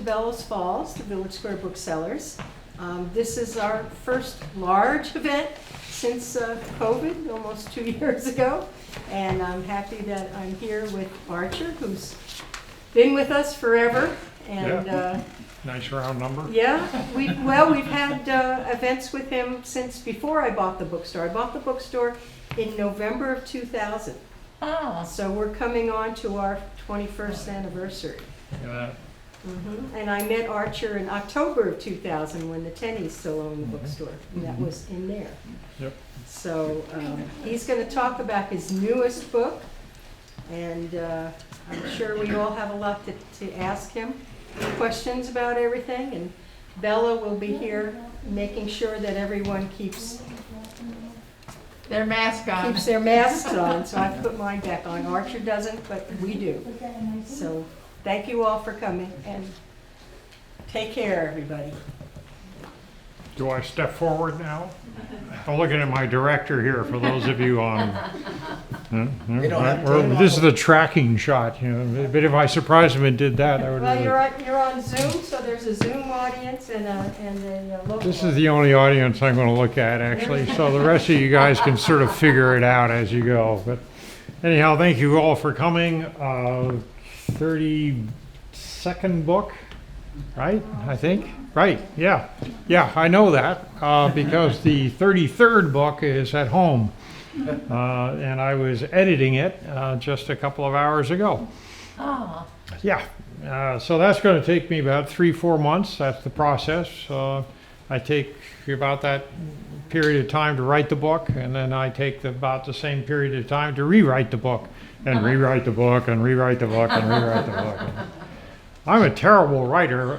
Bellows Falls, the Village Square Booksellers. This is our first large event since COVID, almost 2 years ago. And I'm happy that I'm here with Archer, who's been with us forever. And nice round number. yeah, we've had events with him since before I bought the bookstore. I bought the bookstore in November of 2000. Oh. So we're coming on to our 21st anniversary. And I met Archer in October of 2000 when the Tennies still owned the bookstore. And that was in there. Yep. So he's going to talk about his newest book. And I'm sure we all have a lot to ask him. Questions about everything. And Bella will be here making sure that everyone keeps Their mask on. their masks on. So I put mine back on. Archer doesn't, but we do. So thank you all for coming, and take care, everybody. Do I step forward now? I'm looking at my director here for those of you on. This is the tracking shot, you know. But if I surprised him and did that, I would. Well, you're on Zoom, so there's a Zoom audience and a local. This is the only audience I'm going to look at, actually. So the rest of you guys can sort of figure it out as you go. But anyhow, thank you all for coming. 32nd book, right? I think. Right, yeah. Yeah, I know that because the 33rd book is at home. And I was editing it just a couple of hours ago. Oh. Yeah, so that's going to take me about 3-4 months. That's the process. I take about that period of time to write the book, and then I take about the same period of time to rewrite the book, and rewrite the book, and rewrite the book, and rewrite the book. I'm a terrible writer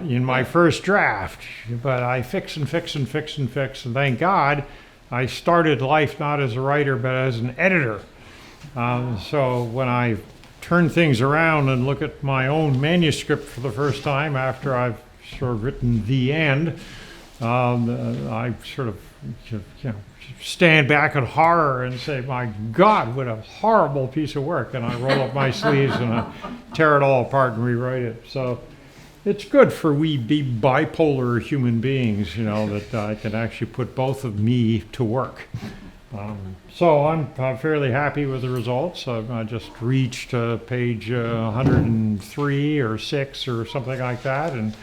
in my first draft, but I fix and fix and fix and fix, and thank God I started life not as a writer but as an editor. So when I turn things around and look at my own manuscript for the first time after I've sort of written the end, I sort of stand back in horror and say, my God, what a horrible piece of work. And I roll up my sleeves and I tear it all apart and rewrite it. So it's good for we be bipolar human beings, you know, that I can actually put both of me to work. So I'm fairly happy with the results. I just reached page 103 or 6 or something like that. And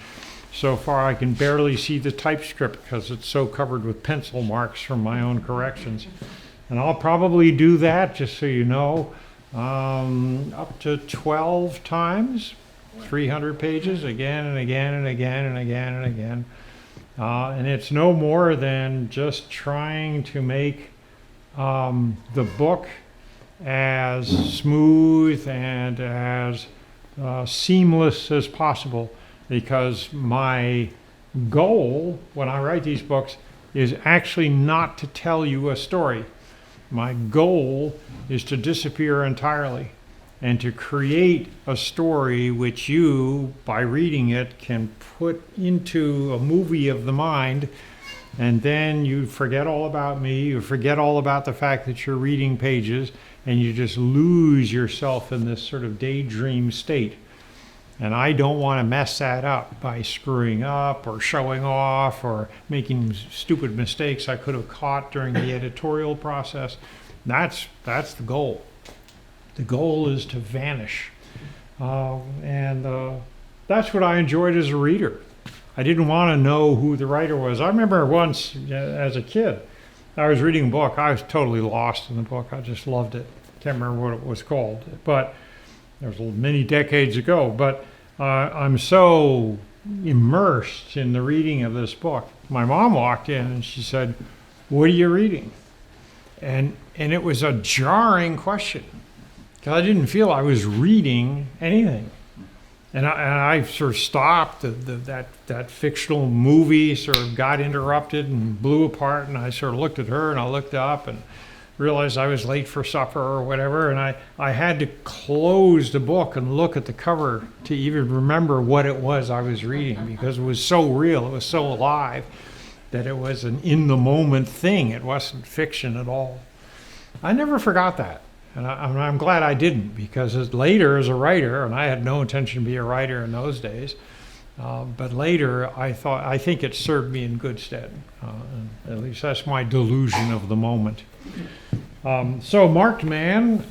so far, I can barely see the typescript because it's so covered with pencil marks from my own corrections. And I'll probably do that, just so you know, up to 12 times, 300 pages, again and again and again and again and again. And it's no more than just trying to make the book as smooth and as seamless as possible. Because my goal when I write these books is actually not to tell you a story. My goal is to disappear entirely and to create a story which you, by reading it, can put into a movie of the mind, and then you forget all about me, you forget all about the fact that you're reading pages, and you just lose yourself in this sort of daydream state. And I don't want to mess that up by screwing up or showing off or making stupid mistakes I could have caught during the editorial process. That's the goal. The goal is to vanish. And that's what I enjoyed as a reader. I didn't want to know who the writer was. I remember once as a kid, I was reading a book. I was totally lost in the book. I just loved it. Can't remember what it was called. But it was many decades ago, but I'm so immersed in the reading of this book. My mom walked in and she said, "What are you reading?" And it was a jarring question because I didn't feel I was reading anything. And I sort of stopped. That fictional movie sort of got interrupted and blew apart, and I sort of looked at her and I looked up and realized I was late for supper or whatever, and I had to close the book and look at the cover to even remember what it was I was reading, because it was so real, it was so alive, that it was an in-the-moment thing. It wasn't fiction at all. I never forgot that, and I'm glad I didn't, because later as a writer, and I had no intention to be a writer in those days, But later, I think it served me in good stead. At least that's my delusion of the moment. So Marked Man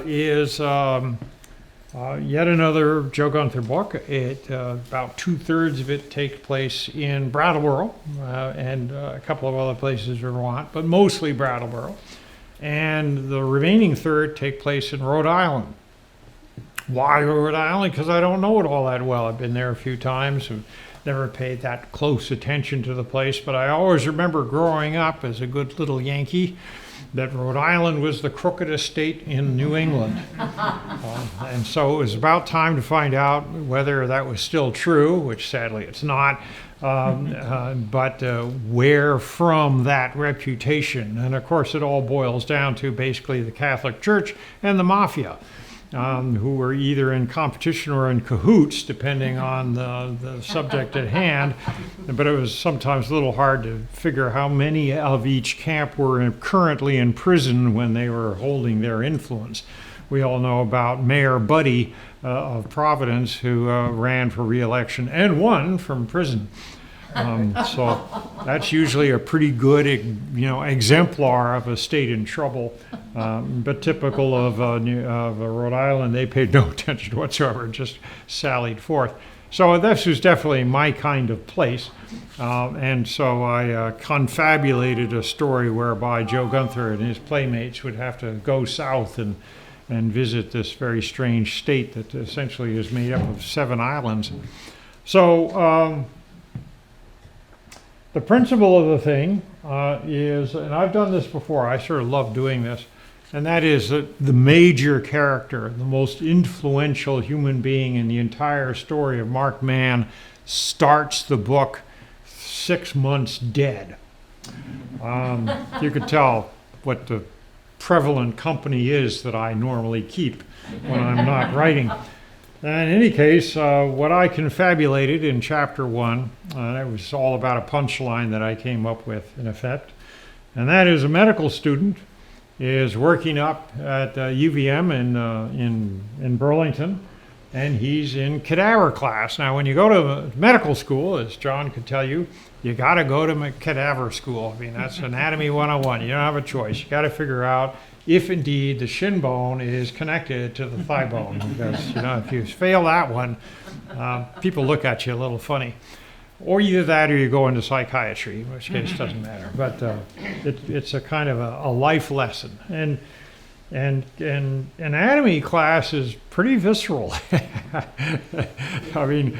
is yet another Joe Gunther book. About 2/3 of it takes place in Brattleboro and a couple of other places in Vermont, but mostly Brattleboro. And the remaining third take place in Rhode Island. Why Rhode Island? Because I don't know it all that well. I've been there a few times and never paid that close attention to the place, but I always remember growing up as a good little Yankee that Rhode Island was the crookedest state in New England. And so it was about time to find out whether that was still true, which sadly it's not, but where from that reputation. And of course it all boils down to basically the Catholic Church and the mafia. Who were either in competition or in cahoots, depending on the subject at hand. But it was sometimes a little hard to figure how many of each camp were currently in prison when they were holding their influence. We all know about Mayor Buddy of Providence, who ran for re-election and won from prison. So that's usually a pretty good, exemplar of a state in trouble. But typical of Rhode Island, they paid no attention whatsoever, just sallied forth. So this was definitely my kind of place. And so I confabulated a story whereby Joe Gunther and his playmates would have to go south and visit this very strange state that essentially is made up of 7 islands. So the principle of the thing is, and I've done this before, I sort of love doing this, and that is that the major character, the most influential human being in the entire story of Marked Man, starts the book 6 months dead. You could tell what the prevalent company is that I normally keep when I'm not writing. In any case, what I confabulated in chapter 1, it was all about a punchline that I came up with, in effect, and that is a medical student is working up at UVM in Burlington, and he's in cadaver class. Now, when you go to medical school, as John could tell you, you got to go to cadaver school. I mean, that's anatomy 101. You don't have a choice. You got to figure out if indeed the shin bone is connected to the thigh bone, because if you fail that one, people look at you a little funny. Or either that, or you go into psychiatry, in which case it doesn't matter. But it's a kind of a life lesson, and anatomy class is pretty visceral. I mean,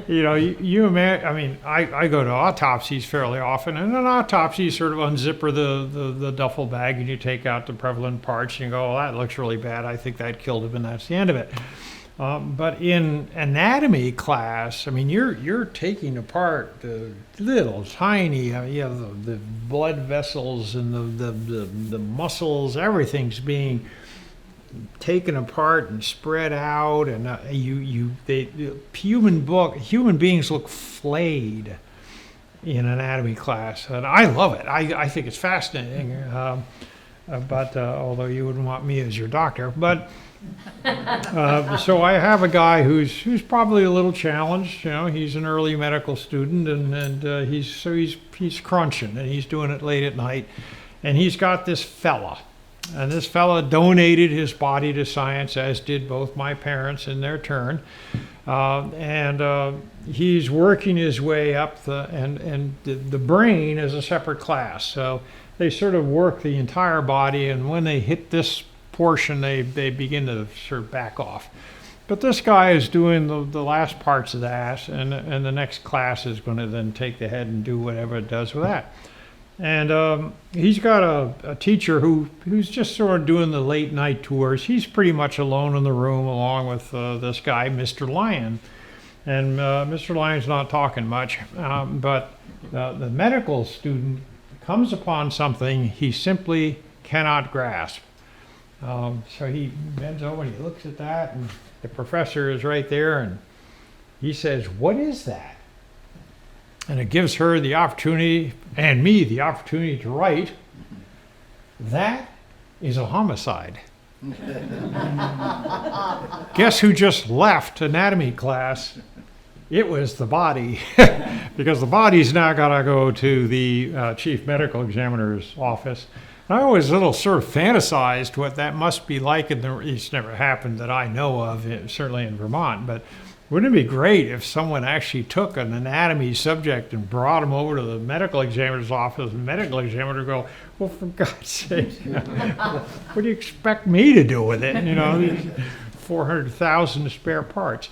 you imagine. I mean, I go to autopsies fairly often, and an autopsy you sort of unzipper the duffel bag and you take out the prevalent parts and you go, "Oh, that looks really bad. I think that killed him," and that's the end of it. But in anatomy class, I mean, you're taking apart the little tiny, the blood vessels and the muscles. Everything's being taken apart and spread out, and human beings look flayed in anatomy class, and I love it. I think it's fascinating. But although you wouldn't want me as your doctor, but. So I have a guy who's probably a little challenged. He's an early medical student, and he's crunching, and he's doing it late at night, and he's got this fella, and this fella donated his body to science, as did both my parents in their turn, and he's working his way up the brain is a separate class, so they sort of work the entire body, and when they hit this portion, they begin to sort of back off. But this guy is doing the last parts of that, and the next class is going to then take the head and do whatever it does with that. And he's got a teacher who's just sort of doing the late night tours. He's pretty much alone in the room along with this guy, Mr. Lyon. And Mr. Lyon's not talking much, but the medical student comes upon something he simply cannot grasp. So he bends over and he looks at that, and the professor is right there, and he says, "What is that?" And it gives her the opportunity, and me the opportunity, to write, "That is a homicide." Guess who just left anatomy class It was the body, because the body's now got to go to the chief medical examiner's office. And I always a little sort of fantasized what that must be like. It's never happened that I know of, certainly in Vermont. But wouldn't it be great if someone actually took an anatomy subject and brought him over to the medical examiner's office, and the medical examiner would go, well, for God's sake, what do you expect me to do with it? You know, these 400,000 spare parts.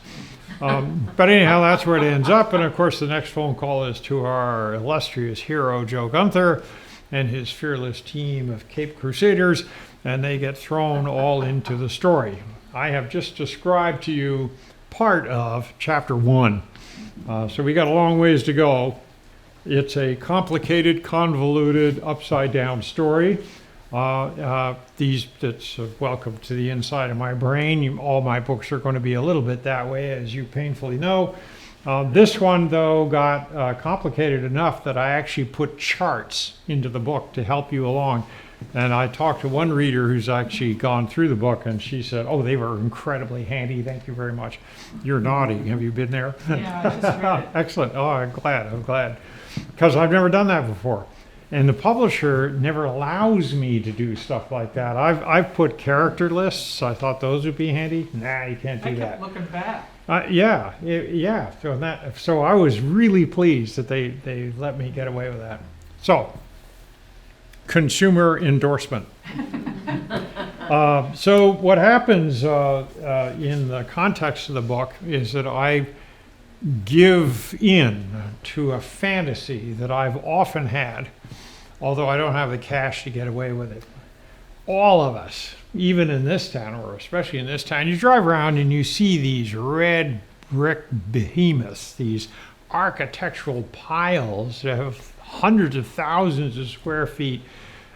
But anyhow, that's where it ends up. And of course, the next phone call is to our illustrious hero, Joe Gunther, and his fearless team of Cape Crusaders, and they get thrown all into the story. I have just described to you part of chapter 1. So we got a long ways to go. It's a complicated, convoluted, upside-down story. That's welcome to the inside of my brain. All my books are going to be a little bit that way, as you painfully know. This one, though, got complicated enough that I actually put charts into the book to help you along. And I talked to one reader who's actually gone through the book, and she said, oh, they were incredibly handy. Thank you very much. You're nodding. Have you been there? Yeah, I just read it. Excellent. Oh, I'm glad. Because I've never done that before. And the publisher never allows me to do stuff like that. I've put character lists. I thought those would be handy. Nah, you can't do I that. kept looking back. Yeah. So I was really pleased that they let me get away with that. So, consumer endorsement. So what happens in the context of the book is that I give in to a fantasy that I've often had, although I don't have the cash to get away with it. All of us, even in this town, or especially in this town, you drive around and you see these red brick behemoths, these architectural piles that have hundreds of thousands of square feet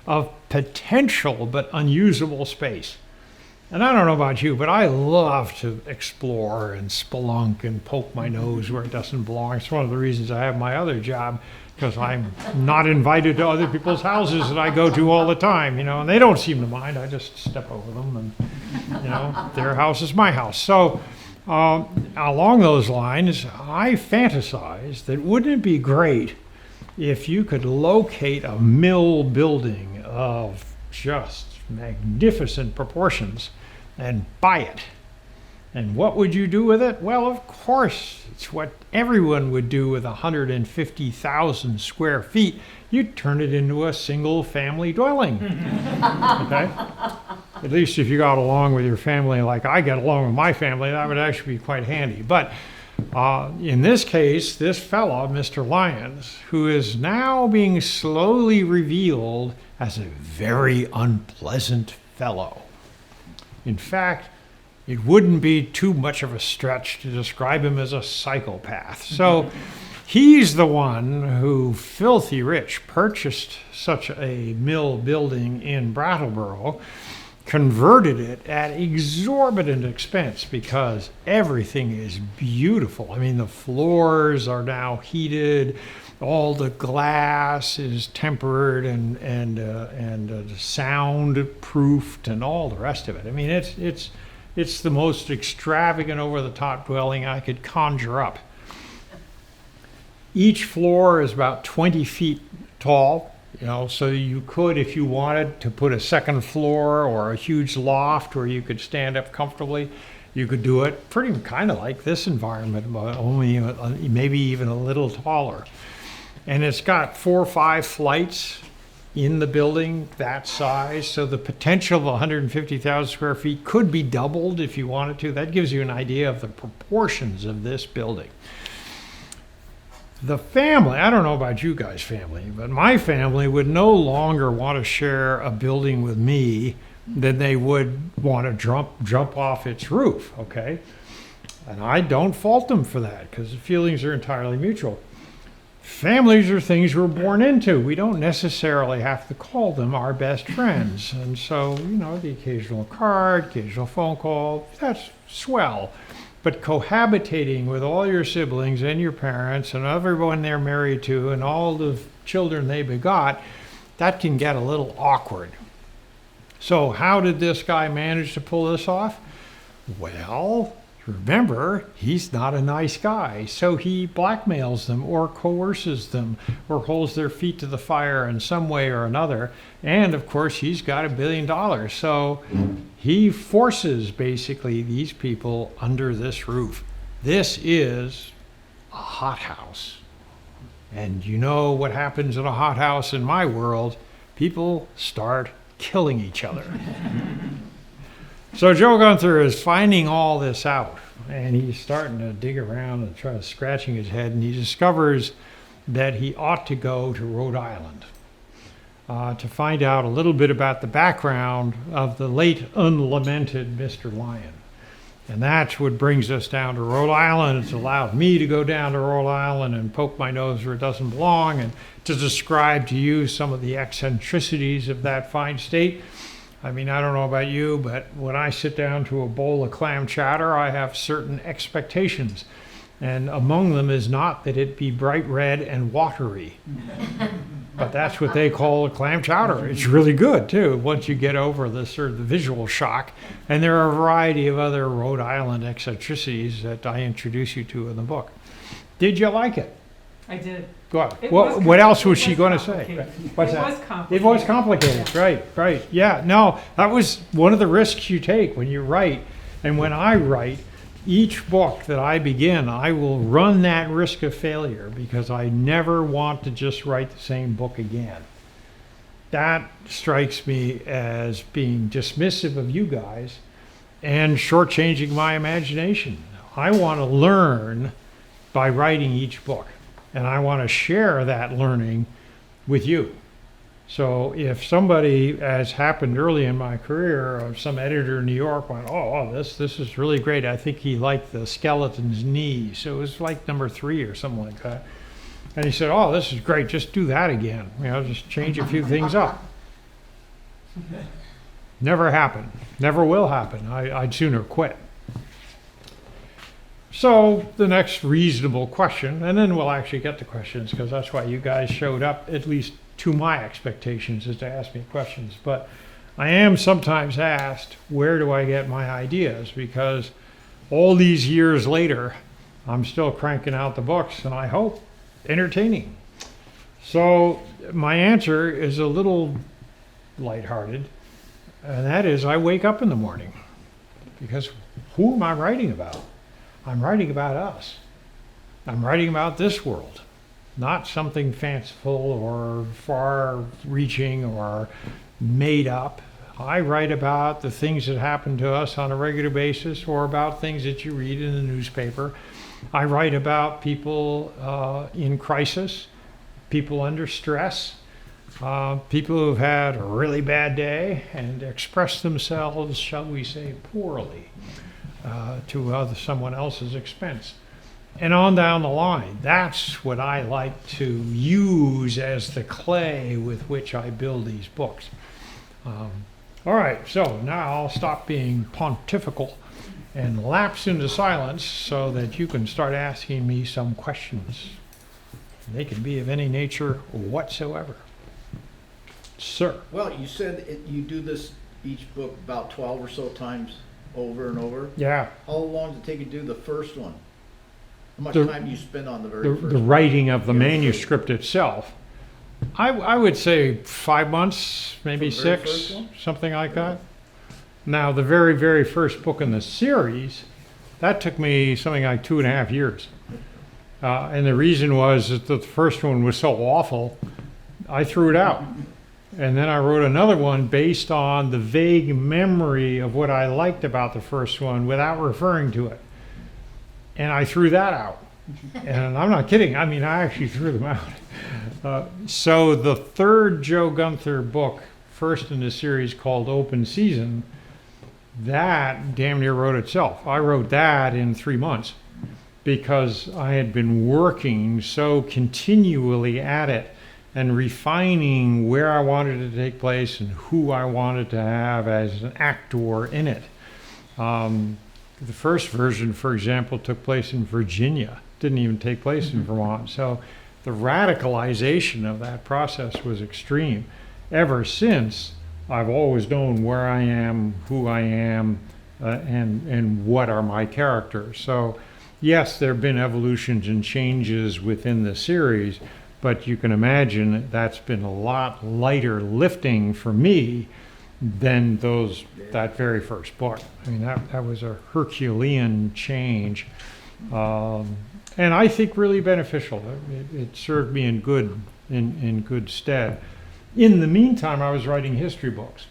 of potential but unusable space. And I don't know about you, but I love to explore and spelunk and poke my nose where it doesn't belong. It's one of the reasons I have my other job, because I'm not invited to other people's houses that I go to all the time, and they don't seem to mind. I just step over them and, their house is my house. So along those lines, I fantasize that wouldn't it be great if you could locate a mill building of just magnificent proportions and buy it. And what would you do with it? Well, of course, it's what everyone would do with 150,000 square feet. You'd turn it into a single family dwelling. Okay? At least if you got along with your family like I get along with my family, that would actually be quite handy. But in this case, this fellow, Mr. Lyons, who is now being slowly revealed as a very unpleasant fellow. In fact, it wouldn't be too much of a stretch to describe him as a psychopath. So he's the one who, filthy rich, purchased such a mill building in Brattleboro, converted it at exorbitant expense because everything is beautiful. I mean, the floors are now heated, all the glass is tempered and sound-proofed and all the rest of it. I mean, it's the most extravagant, over-the-top dwelling I could conjure up. Each floor is about 20 feet tall. So you could, if you wanted to put a second floor or a huge loft where you could stand up comfortably, you could do it pretty kind of like this environment, but only maybe even a little taller. And it's got 4 or 5 flights in the building that size, so the potential of 150,000 square feet could be doubled if you wanted to. That gives you an idea of the proportions of this building. The family, I don't know about you guys' family, but my family would no longer want to share a building with me than they would want to jump off its roof, okay? And I don't fault them for that, because the feelings are entirely mutual. Families are things we're born into. We don't necessarily have to call them our best friends. And so, the occasional card, occasional phone call, that's swell. But cohabitating with all your siblings and your parents and everyone they're married to and all the children they begot, that can get a little awkward. So how did this guy manage to pull this off? Well, Remember, he's not a nice guy, so he blackmails them or coerces them or holds their feet to the fire in some way or another. And of course, he's got $1 billion. So he forces basically these people under this roof. This is a hothouse. And you know what happens in a hothouse in my world? People start killing each other. So Joe Gunther is finding all this out, and he's starting to dig around and try scratching his head, and he discovers that he ought to go to Rhode Island to find out a little bit about the background of the late unlamented Mr. Lyon. And that's what brings us down to Rhode Island. It's allowed me to go down to Rhode Island and poke my nose where it doesn't belong and to describe to you some of the eccentricities of that fine state. I mean, I don't know about you, but when I sit down to a bowl of clam chowder, I have certain expectations. And among them is not that it be bright red and watery. But that's what they call a clam chowder. It's really good, too, once you get over the sort of the visual shock. And there are a variety of other Rhode Island eccentricities that I introduce you to in the book. Did you like it? I did. Go on. It Well, was what else was it she was going to say? complicated. What's It that? was complicated. It was complicated, right. Yeah, no, that was one of the risks you take when you write. And when I write, each book that I begin, I will run that risk of failure because I never want to just write the same book again. That strikes me as being dismissive of you guys and shortchanging my imagination. I want to learn by writing each book, and I want to share that learning with you. So if somebody, as happened early in my career, or some editor in New York went, this is really great. I think he liked the skeleton's knee. So it was like number 3 or something like that. And he said, this is great. Just do that again. Just change a few things up. Never happened. Never will happen. I'd sooner quit. So the next reasonable question, and then we'll actually get to questions because that's why you guys showed up, at least to my expectations, is to ask me questions. But I am sometimes asked, where do I get my ideas? Because all these years later, I'm still cranking out the books, and I hope entertaining. So my answer is a little lighthearted, and that is I wake up in the morning. Because who am I writing about? I'm writing about us. I'm writing about this world, not something fanciful or far-reaching or made up. I write about the things that happen to us on a regular basis or about things that you read in the newspaper. I write about people in crisis, people under stress, people who've had a really bad day and express themselves, shall we say, poorly to someone else's expense. And on down the line. That's what I like to use as the clay with which I build these books. All right, so now I'll stop being pontifical and lapse into silence so that you can start asking me some questions. They can be of any nature whatsoever. Sir. Well, you said you do this each book about 12 or so times over and over. Yeah. How long did it take you to do the first one? How much The- time do you spend on the very The first one? writing of the Yeah, manuscript itself. I would say 5 months, maybe For the very 6, first one? something like that. Now, the very, very first book in the series, that took me something like 2.5 years. And the reason was that the first one was so awful, I threw it out. And then I wrote another one based on the vague memory of what I liked about the first one without referring to it. And I threw that out. And I'm not kidding. I mean, I actually threw them out. So the third Joe Gunther book, first in the series called Open Season, that damn near wrote itself. I wrote that in 3 months because I had been working so continually at it and refining where I wanted it to take place and who I wanted to have as an actor in it. The first version, for example, took place in Virginia. Didn't even take place in Vermont. So the radicalization of that process was extreme. Ever since, I've always known where I am, who I am, and what are my characters. So yes, there have been evolutions and changes within the series, but you can imagine that's been a lot lighter lifting for me than that very first book. I mean, that was a Herculean change, and I think really beneficial. It served me in good stead. In the meantime, I was writing history books,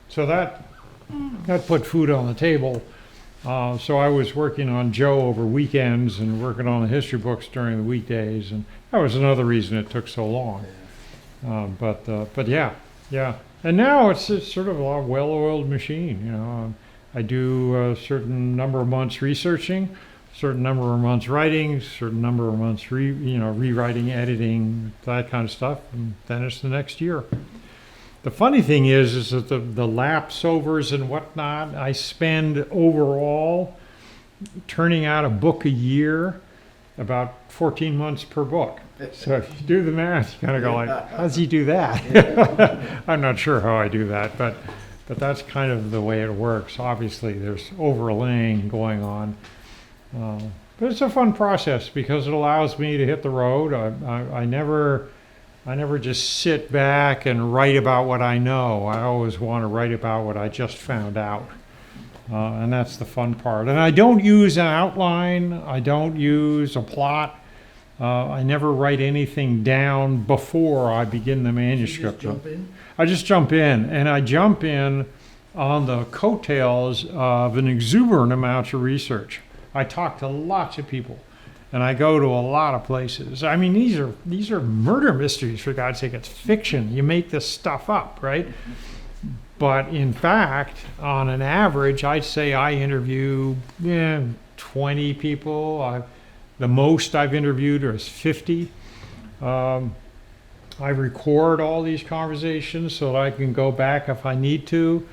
so that put food on the table. So I was working on Joe over weekends and working on the history books during the weekdays, and that was another reason it took so long. But yeah. And now it's sort of a well-oiled machine. You know, I do a certain number of months researching, certain number of months writing, certain number of months rewriting, editing, that kind of stuff, and then it's the next year. The funny thing is that the lapse overs and whatnot, I spend overall turning out a book a year, about 14 months per book. So if you do the math, you kind of go like, how does he do that? I'm not sure how I do that, but that's kind of the way it works. Obviously, there's overlaying going on. But it's a fun process because it allows me to hit the road. I never just sit back and write about what I know. I always want to write about what I just found out. And that's the fun part. And I don't use an outline. I don't use a plot. I never write anything down before I begin the manuscript. You just jump in? I just jump in, and I jump in on the coattails of an exuberant amount of research. I talk to lots of people, and I go to a lot of places. I mean, these are murder mysteries, for God's sake. It's fiction. You make this stuff up, right? But in fact, on an average, I'd say I interview 20 people. The most I've interviewed is 50. I record all these conversations so that I can go back if I need to.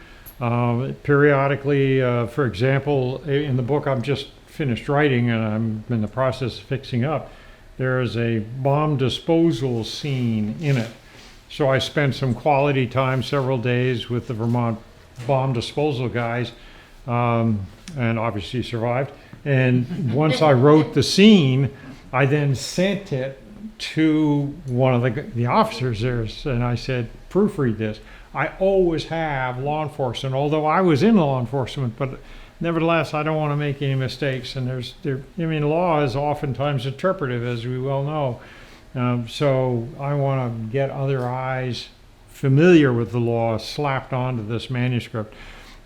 Periodically, for example, in the book I'm just finished writing and I'm in the process of fixing up, there is a bomb disposal scene in it. So I spent some quality time, several days, with the Vermont bomb disposal guys, and obviously survived. And once I wrote the scene, I then sent it to one of the officers there, and I said, proofread this. I always have law enforcement, although I was in law enforcement, but nevertheless, I don't want to make any mistakes. And law is oftentimes interpretive, as we well know. So I want to get other eyes familiar with the law slapped onto this manuscript.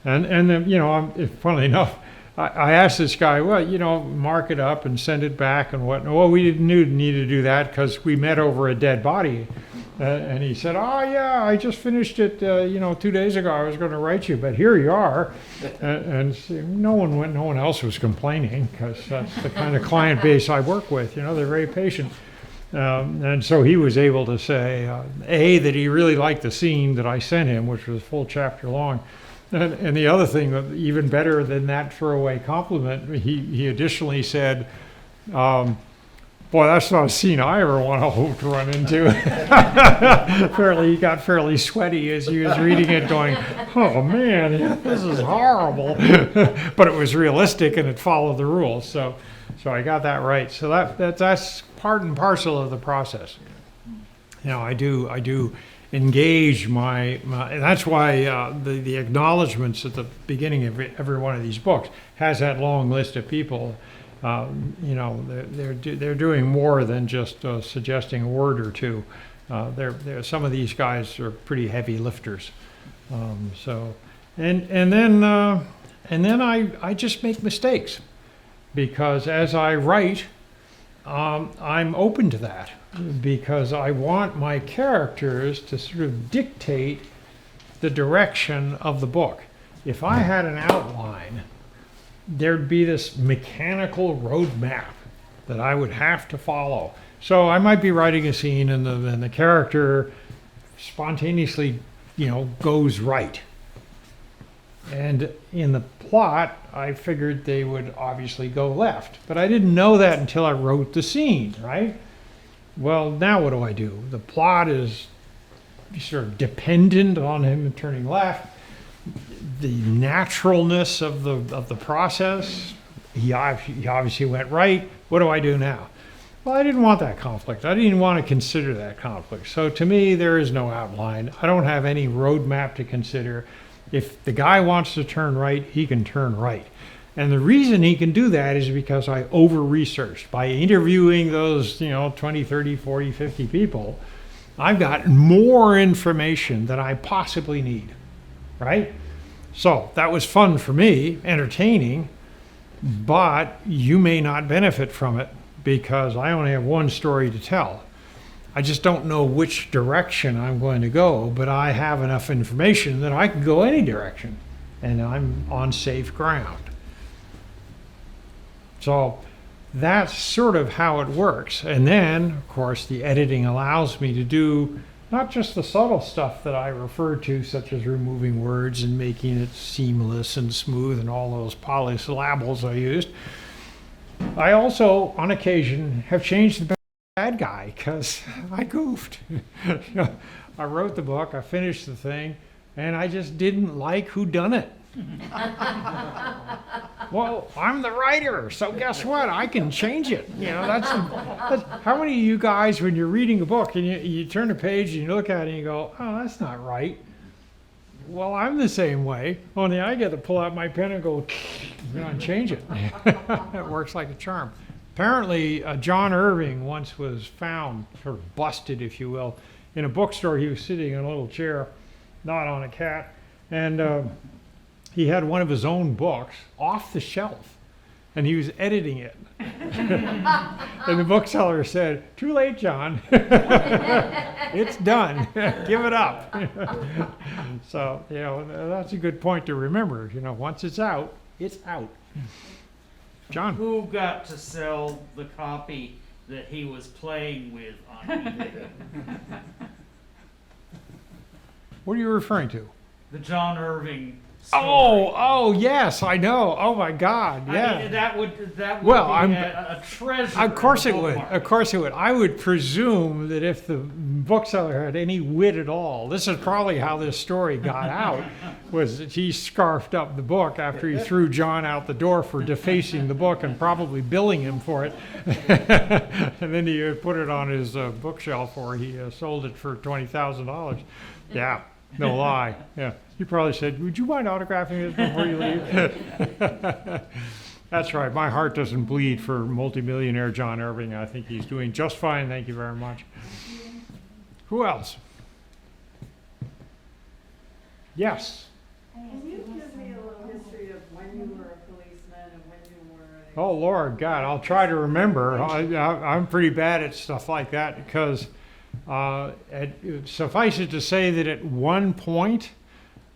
And then, funnily enough, I asked this guy, mark it up and send it back and whatnot. Well, we didn't need to do that because we met over a dead body. And he said, I just finished it, 2 days ago. I was going to write you, but here you are. And no one else was complaining because that's the kind of client base I work with. They're very patient. And so he was able to say, that he really liked the scene that I sent him, which was a full chapter long. And the other thing, even better than that throwaway compliment, he additionally said, boy, that's not a scene I ever want to hope to run into. He got fairly sweaty as he was reading it, going, oh man, this is horrible. But it was realistic and it followed the rules. So I got that right. So that's part and parcel of the process. I do engage my and that's why the acknowledgments at the beginning of every one of these books has that long list of people. They're doing more than just suggesting a word or two. Some of these guys are pretty heavy lifters. And then I just make mistakes because as I write, I'm open to that. Because I want my characters to sort of dictate the direction of the book. If I had an outline, there'd be this mechanical roadmap that I would have to follow. So I might be writing a scene and the character spontaneously, goes right. And in the plot, I figured they would obviously go left. But I didn't know that until I wrote the scene, right? Well, now what do? The plot is sort of dependent on him turning left. the naturalness of the process. He obviously went right. What do I do now? Well, I didn't want that conflict. I didn't want to consider that conflict. So to me, there is no outline. I don't have any roadmap to consider. If the guy wants to turn right, he can turn right. And the reason he can do that is because I over-researched. By interviewing those, 20, 30, 40, 50 people, I've got more information than I possibly need, right? So that was fun for me, entertaining, but you may not benefit from it because I only have one story to tell. I just don't know which direction I'm going to go, but I have enough information that I can go any direction, and I'm on safe ground. So that's sort of how it works. And then, of course, the editing allows me to do not just the subtle stuff that I referred to, such as removing words and making it seamless and smooth and all those polysyllables I used. I also, on occasion, have changed the bad guy because I goofed. I wrote the book, I finished the thing, and I just didn't like who done it. Well, I'm the writer, so guess what? I can change it. That's how many of you guys, when you're reading a book and you turn a page and you look at it and you go, oh, that's not right. Well, I'm the same way, only I get to pull out my pen and go, and change it. It works like a charm. Apparently, John Irving once was found, sort of busted, if you will, in a bookstore. He was sitting in a little chair, not on a cat, and he had one of his own books off the shelf, and he was editing it. And the bookseller said, "Too late, John. It's done. Give it up." So, that's a good point to remember. Once it's out, it's out. John? Who got to sell the copy that he was playing with on eBay? What are you referring to? The John Irving story. Oh, yes, I know. Oh my God, yeah. I mean, that would Well, be a treasure. Of course in it the would. bookmark. Of course it would. I would presume that if the bookseller had any wit at all, this is probably how this story got out, was that he scarfed up the book after he threw John out the door for defacing the book and probably billing him for it. And then he put it on his bookshelf, or he sold it for $20,000. Yeah, no lie. Yeah. He probably said, "Would you mind autographing this before you leave?" That's right. My heart doesn't bleed for multimillionaire John Irving. I think he's doing just fine. Thank you very much. Who else? Yes. Can you give me a little history of when you were a policeman and when you were a... Oh, Lord God, I'll try to remember. I'm pretty bad at stuff like that because suffice it to say that at one point,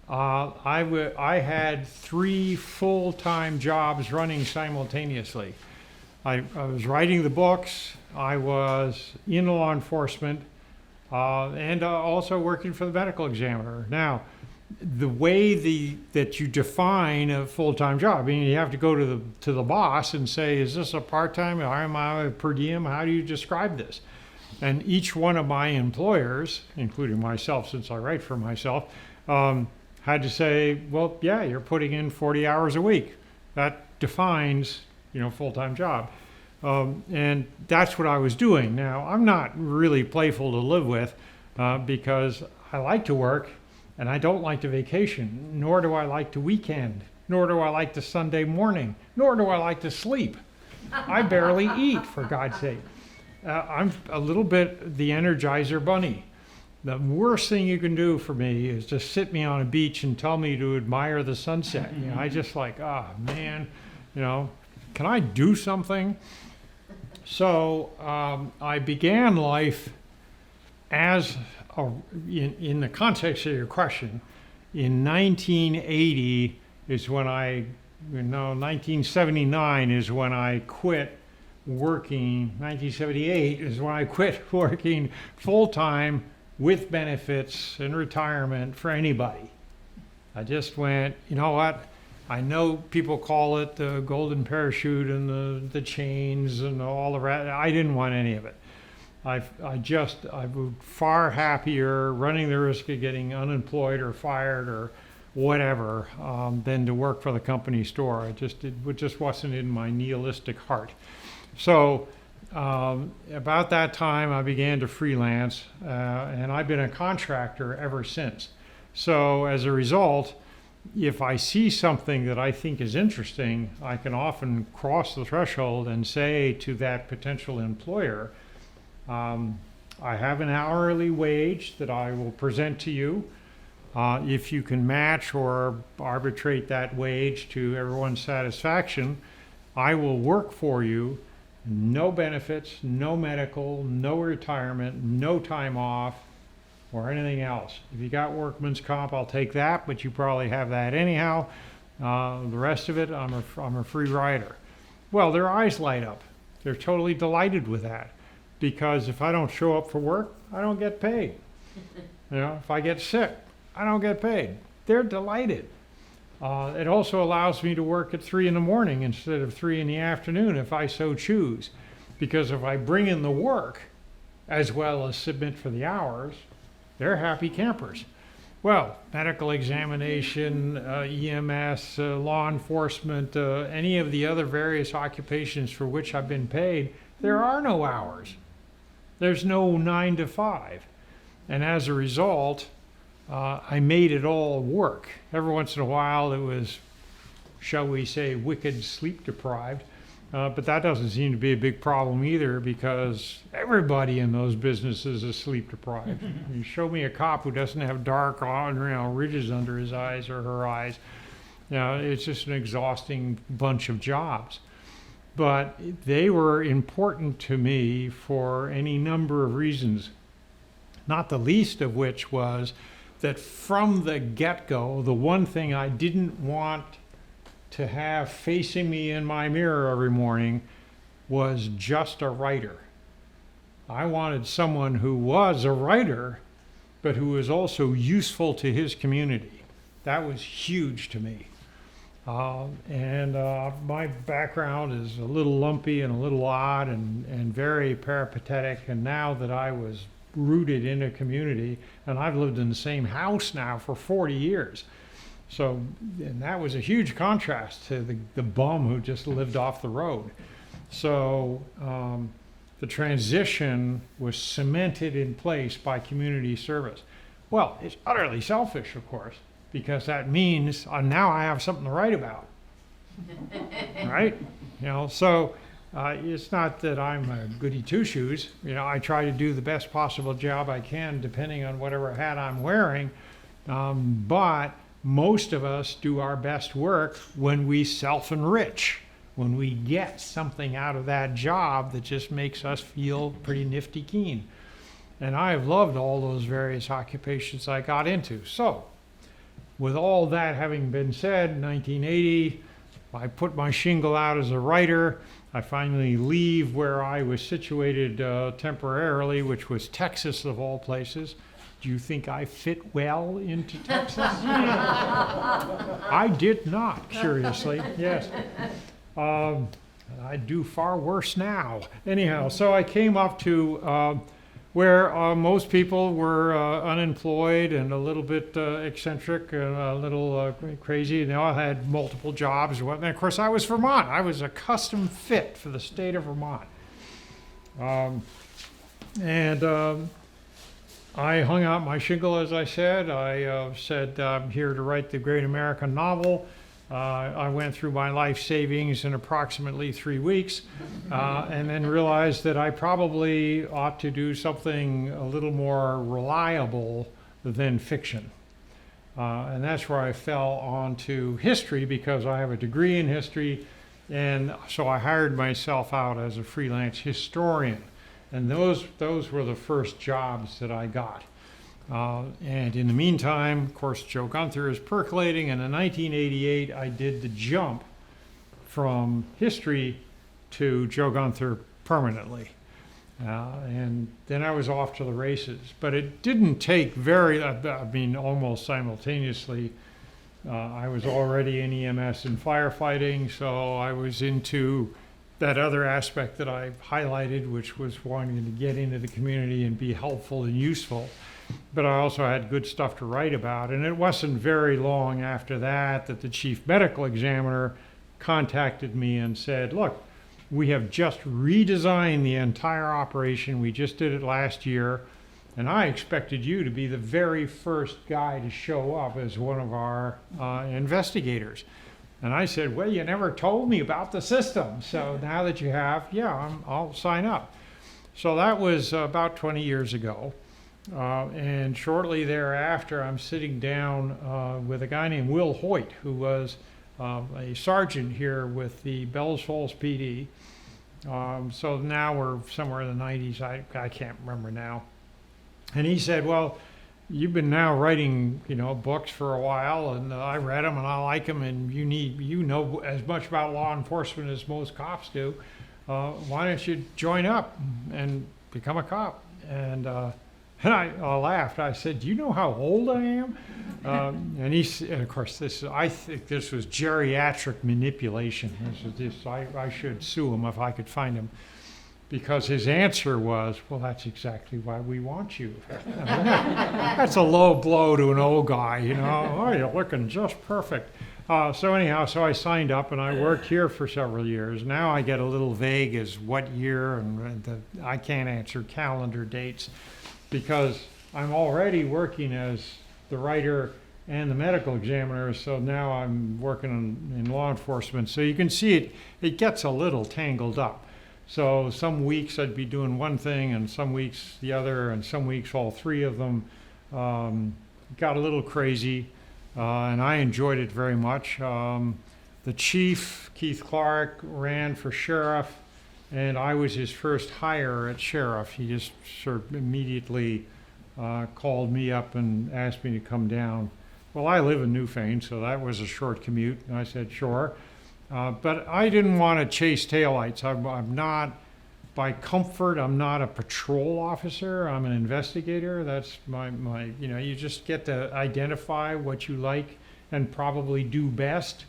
I had 3 full-time jobs running simultaneously. I was writing the books, I was in law enforcement, and also working for the medical examiner. Now, the way that you define a full-time job, I mean, you have to go to the boss and say, is this a part-time, or am I a per diem? How do you describe this? And each one of my employers, including myself, since I write for myself, had to say, well, yeah, you're putting in 40 hours a week. That defines, full-time job. And that's what I was doing. Now, I'm not really playful to live with because I like to work and I don't like to vacation, nor do I like to weekend, nor do I like to Sunday morning, nor do I like to sleep. I barely eat, for God's sake. I'm a little bit the Energizer Bunny. The worst thing you can do for me is to sit me on a beach and tell me to admire the sunset. I just like, man, can I do something? So I began life as, in the context of your question, in 1980 is when 1979 is when I quit working, 1978 is when I quit working full-time with benefits and retirement for anybody. I just went, you know what? I know people call it the golden parachute and the chains and all the rest. I didn't want any of it. I was far happier running the risk of getting unemployed or fired or whatever than to work for the company store. It just wasn't in my nihilistic heart. So about that time, I began to freelance, and I've been a contractor ever since. So as a result, if I see something that I think is interesting, I can often cross the threshold and say to that potential employer, I have an hourly wage that I will present to you. If you can match or arbitrate that wage to everyone's satisfaction, I will work for you. No benefits, no medical, no retirement, no time off, or anything else. If you got workman's comp, I'll take that, but you probably have that anyhow. The rest of it, I'm a free rider. Well, their eyes light up. They're totally delighted with that, because if I don't show up for work, I don't get paid. If I get sick, I don't get paid. They're delighted. It also allows me to work at 3 in the morning instead of 3 in the afternoon if I so choose, because if I bring in the work as well as submit for the hours, they're happy campers. Well, medical examination, EMS, law enforcement, any of the other various occupations for which I've been paid, there are no hours. There's no 9 to 5. And as a result, I made it all work. Every once in a while it was, shall we say, wicked sleep deprived. But that doesn't seem to be a big problem either, because everybody in those businesses is sleep deprived. You show me a cop who doesn't have dark ridges under his eyes or her eyes. It's just an exhausting bunch of jobs. But they were important to me for any number of reasons, not the least of which was that from the get-go, the one thing I didn't want to have facing me in my mirror every morning was just a writer. I wanted someone who was a writer, but who was also useful to his community. That was huge to me. My background is a little lumpy and a little odd and very peripatetic, and now that I was rooted in a community, and I've lived in the same house now for 40 years. So, and that was a huge contrast to the bum who just lived off the road. So the transition was cemented in place by community service. Well, it's utterly selfish, of course, because that means now I have something to write about, right? So it's not that I'm a goody two-shoes. I try to do the best possible job I can depending on whatever hat I'm wearing, but most of us do our best work when we self-enrich, when we get something out of that job that just makes us feel pretty nifty keen. And I've loved all those various occupations I got into. So, with all that having been said, in 1980, I put my shingle out as a writer. I finally leave where I was situated temporarily, which was Texas of all places. Do you think I fit well into Texas? I did not, curiously, yes. I do far worse now. Anyhow, so I came up to where most people were unemployed and a little bit eccentric and a little crazy. They all had multiple jobs. And of course, I was Vermont. I was a custom fit for the state of Vermont. I hung out my shingle, as I said. I said, I'm here to write the great American novel. I went through my life savings in approximately 3 weeks, and then realized that I probably ought to do something a little more reliable than fiction. And that's where I fell onto history, because I have a degree in history, and so I hired myself out as a freelance historian. And those were the first jobs that I got. And in the meantime, of course, Joe Gunther is percolating, and in 1988, I did the jump from history to Joe Gunther permanently. And then I was off to the races. But it didn't take almost simultaneously. I was already in EMS and firefighting, so I was into that other aspect that I highlighted, which was wanting to get into the community and be helpful and useful. but I also had good stuff to write about. And it wasn't very long after that that the chief medical examiner contacted me and said, look, we have just redesigned the entire operation. We just did it last year. And I expected you to be the very first guy to show up as one of our investigators. And I said, well, you never told me about the system. So now that you have, yeah, I'll sign up. So that was about 20 years ago. And shortly thereafter, I'm sitting down with a guy named Will Hoyt, who was a sergeant here with the Bells Falls PD. So now we're somewhere in the 90s. I can't remember now. And he said, well, you've been now writing, books for a while, and I read them and I like them, and you know as much about law enforcement as most cops do. Why don't you join up and become a cop? And I laughed. I said, do you know how old I am? And of course, I think this was geriatric manipulation. I should sue him if I could find him. Because his answer was, well, that's exactly why we want you. That's a low blow to an old guy, Oh, you're looking just perfect. So I signed up and I worked here for several years. Now I get a little vague as what year, and I can't answer calendar dates because I'm already working as the writer and the medical examiner, so now I'm working in law enforcement. So you can see it gets a little tangled up. So some weeks I'd be doing one thing and some weeks the other and some weeks all three of them. Got a little crazy and I enjoyed it very much. The chief, Keith Clark, ran for sheriff and I was his first hire at sheriff. He just sort of immediately called me up and asked me to come down. Well, I live in Newfane, so that was a short commute. And I said, sure. But I didn't want to chase taillights. I'm not, by comfort, I'm not a patrol officer. I'm an investigator. That's my you just get to identify what you like and probably do best.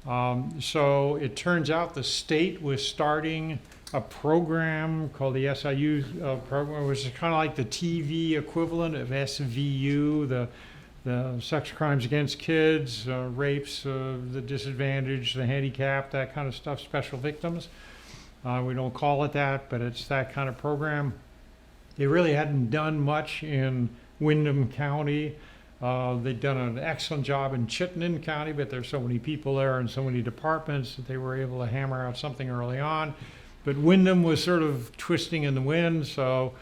So it turns out the state was starting a program called the SIU program, which is kind of like the TV equivalent of SVU, the sex crimes against kids, rapes, the disadvantaged, the handicapped, that kind of stuff, special victims. We don't call it that, but it's that kind of program. They really hadn't done much in Windham County. They'd done an excellent job in Chittenden County, but there's so many people there and so many departments that they were able to hammer out something early on. But Windham was sort of twisting in the wind, so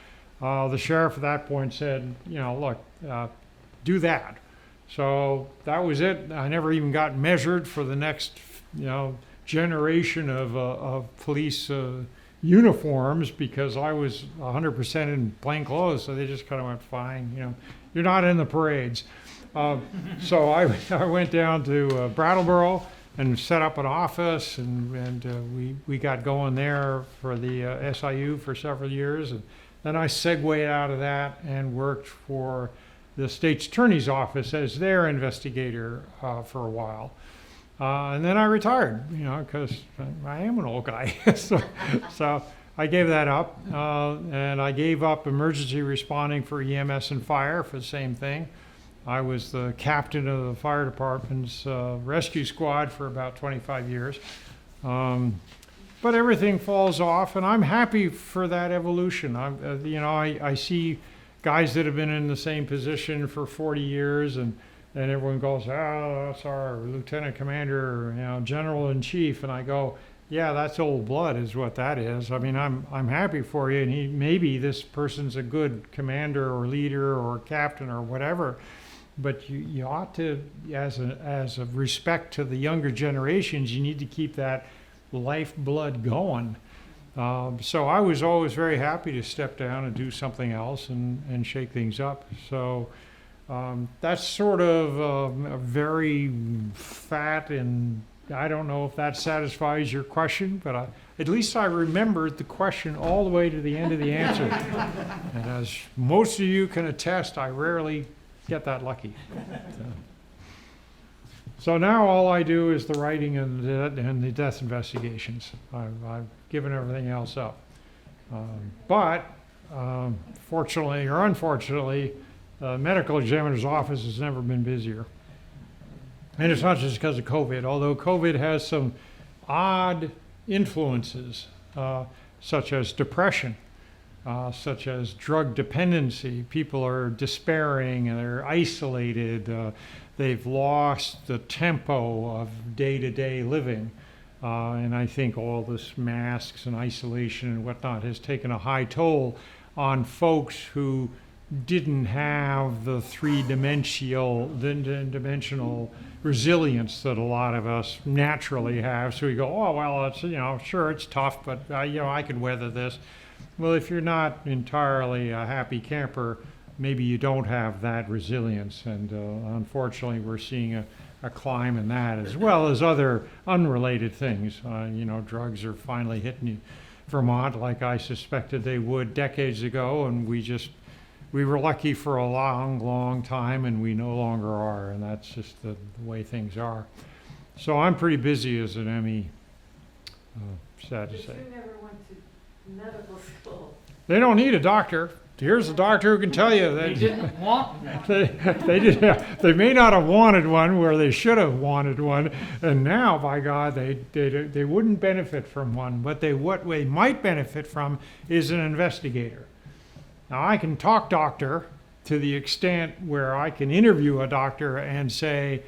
the sheriff at that point said, look, do that. So that was it. I never even got measured for the next, generation of police uniforms because I was 100% in plain clothes. So they just kind of went, fine, you're not in the parades. So I went down to Brattleboro and set up an office, and we got going there for the SIU for several years. And then I segued out of that and worked for the state's attorney's office as their investigator for a while. And then I retired, because I am an old guy. so I gave that up, and I gave up emergency responding for EMS and fire for the same thing. I was the captain of the fire department's rescue squad for about 25 years. But everything falls off, and I'm happy for that evolution. I see guys that have been in the same position for 40 years, and everyone goes, that's our lieutenant commander, general in chief. And I go, yeah, that's old blood is what that is. I mean, I'm happy for you. And maybe this person's a good commander or leader or captain or whatever. But you ought to, as a respect to the younger generations, you need to keep that lifeblood going. So I was always very happy to step down and do something else and shake things up. So that's sort of a very fat, and I don't know if that satisfies your question, but at least I remembered the question all the way to the end of the answer. And as most of you can attest, I rarely get that lucky. So now all I do is the writing and the death investigations. I've given everything else up. But fortunately or unfortunately, medical examiner's office has never been busier. And it's not just because of COVID, although COVID has some odd influences, such as depression, such as drug dependency. People are despairing and they're isolated. They've lost the tempo of day-to-day living. And I think all this masks and isolation and whatnot has taken a high toll on folks who didn't have the three-dimensional resilience that a lot of us naturally have. So we go, oh, well, it's, sure, it's tough, but, I can weather this. Well, if you're not entirely a happy camper, maybe you don't have that resilience. And unfortunately, we're seeing a climb in that, as well as other unrelated things. Drugs are finally hitting Vermont like I suspected they would decades ago, and we were lucky for a long, long time, and we no longer are, and that's just the way things are. So I'm pretty busy as an ME, sad to But say. you never went to medical school. They don't need a doctor. Here's a doctor who can tell you They that didn't want one. they may not have wanted one where they should have wanted one, and now, by God, they wouldn't benefit from one. But what they might benefit from is an investigator. Now, I can talk doctor to the extent where I can interview a doctor and say,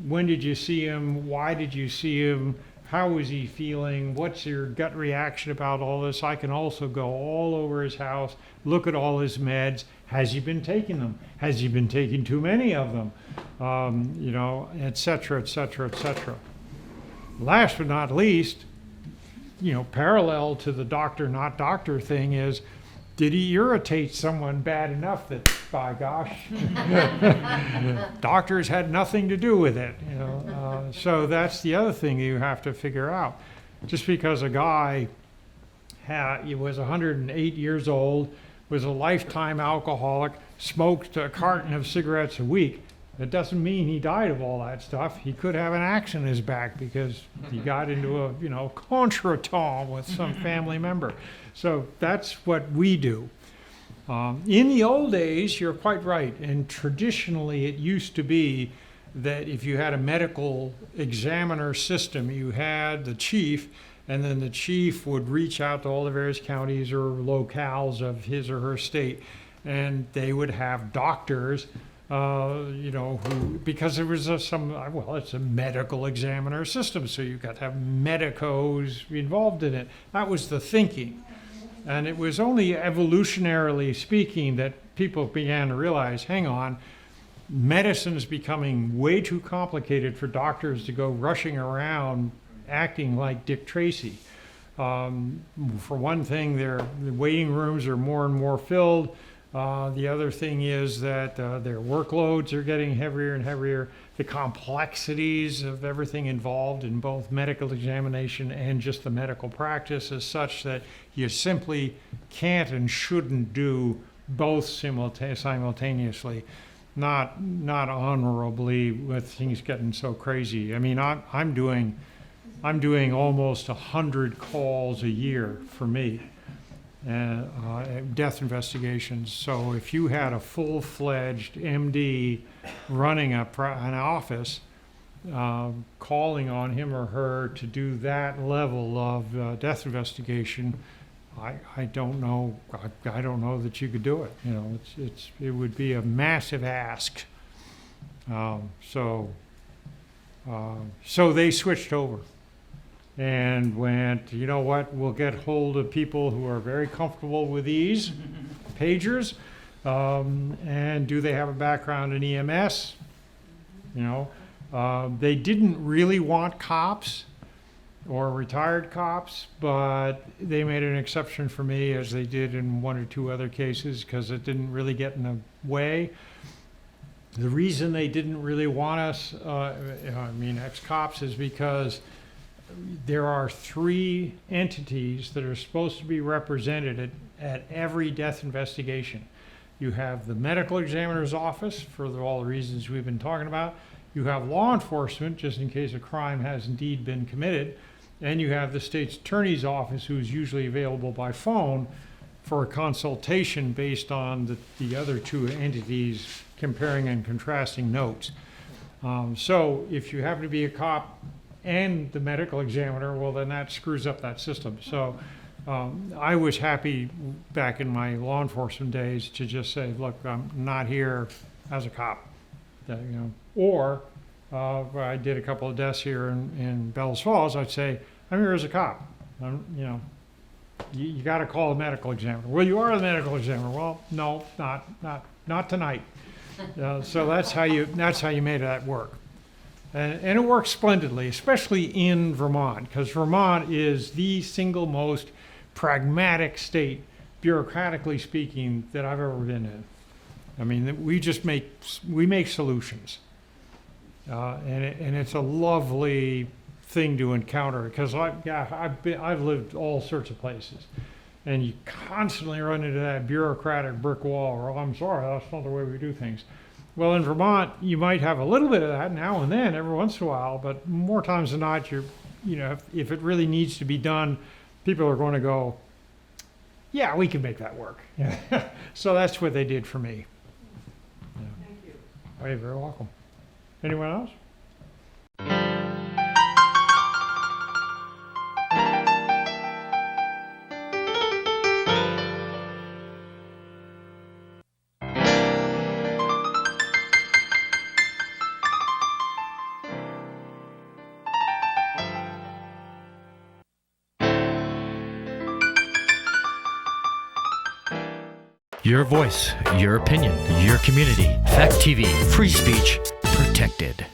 when did you see him? Why did you see him? How was he feeling? What's your gut reaction about all this? I can also go all over his house, look at all his meds. Has he been taking them? Has he been taking too many of them? Et cetera, et cetera, et cetera. Last but not least, parallel to the doctor, not doctor thing is, did he irritate someone bad enough that, by gosh, doctors had nothing to do with it? So that's the other thing you have to figure out. Just because a guy was 108 years old, was a lifetime alcoholic, smoked a carton of cigarettes a week, that doesn't mean he died of all that stuff. He could have an axe in his back because he got into a, contretemps with some family member. So that's what we do. In the old days, you're quite right, and traditionally it used to be that if you had a medical examiner system, you had the chief, and then the chief would reach out to all the various counties or locales of his or her state, and they would have doctors, who, because there was it's a medical examiner system, so you've got to have medicos involved in it. That was the thinking. And it was only evolutionarily speaking that people began to realize, hang on, medicine's becoming way too complicated for doctors to go rushing around acting like Dick Tracy. For one thing, the waiting rooms are more and more filled. The other thing is that their workloads are getting heavier and heavier. The complexities of everything involved in both medical examination and just the medical practice is such that you simply can't and shouldn't do both simultaneously. Not honorably with things getting so crazy. I mean, I'm doing almost 100 calls a year for me. Death investigations. So if you had a full-fledged MD running an office, calling on him or her to do that level of death investigation, I don't know. I don't know that you could do it. It would be a massive ask. So they switched over and went, you know what, we'll get hold of people who are very comfortable with these pagers, and do they have a background in EMS? They didn't really want cops or retired cops, but they made an exception for me, as they did in one or two other cases, because it didn't really get in the way. The reason they didn't really want us, ex-cops, is because there are 3 entities that are supposed to be represented at every death investigation. You have the medical examiner's office, for all the reasons we've been talking about. You have law enforcement, just in case a crime has indeed been committed. And you have the state's attorney's office, who's usually available by phone for a consultation based on the other two entities comparing and contrasting notes. So if you happen to be a cop and the medical examiner, well, then that screws up that system. So I was happy back in my law enforcement days to just say, look, I'm not here as a cop, or I did a couple of deaths here in Bells Falls. I'd say, I'm here as a cop. You got to call the medical examiner. Well, you are the medical examiner. Well, no, not tonight. So that's how you made that work, and it works splendidly, especially in Vermont, because Vermont is the single most pragmatic state, bureaucratically speaking, that I've ever been in. I mean, we make solutions, and it's a lovely thing to encounter, because I've lived all sorts of places, and you constantly run into that bureaucratic brick wall, or, oh, I'm sorry, that's not the way we do things. Well, in Vermont, you might have a little bit of that now and then, every once in a while, but more times than not, if it really needs to be done, people are going to go, yeah, we can make that work. So that's what they did for me. Thank you. Oh, you're very welcome. Anyone else? Your voice, your opinion, your community. Fact TV, free speech protected.